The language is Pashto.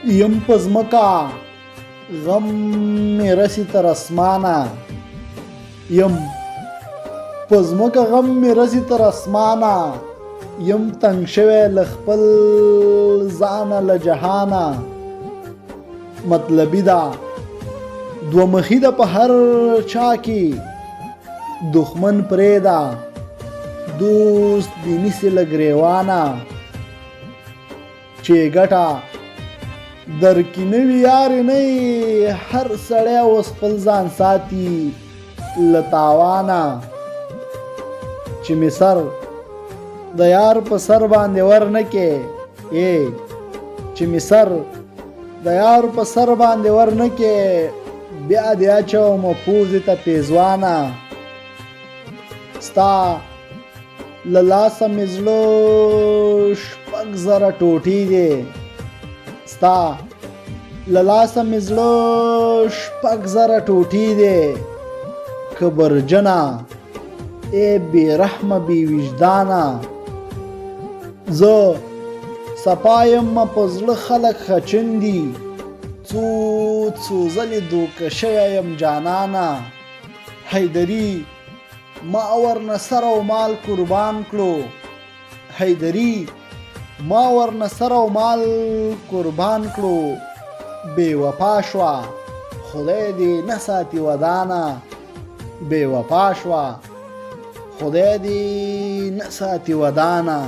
یم پزمکا غم می رسی تر اسمانا، یم پزمکا غم می رسی تر اسمانا، یم تنگ شوی لخپل ځانه له جهانا. مطلبی دا دو مخی دا په هر چا کی، دښمن پریدا دوست دینی سی لګریوانا. چې ګټه در کی نوی یاری نی، هر سړی اوس خپل ځان ساتي لتاوانا. چې می سر د یار په سر باندې ورنکې، چې می سر د یار په سر باندې ورنکې، بیا دی اچوم پوزې ته پیزوانا. ستا له لاسه مې زړه شپږ زره ټوټې دی، ستا له لاسه مې زړه شپږ زره ټوټې دی. کبرجنه ای بې رحمه بې وجدانه، زه صفا یم په زړه خلک خچن دي، څو ځلې دوکه شوی یم جانانه. حیدري ما ورنه سر او مال قربان کړو، حیدري ما ورنه سر او مال قربان کړو. بې وفا شوه خدای دې نه ساتي ودانه، بې وفا شوه خدای دې نه ساتي ودانه.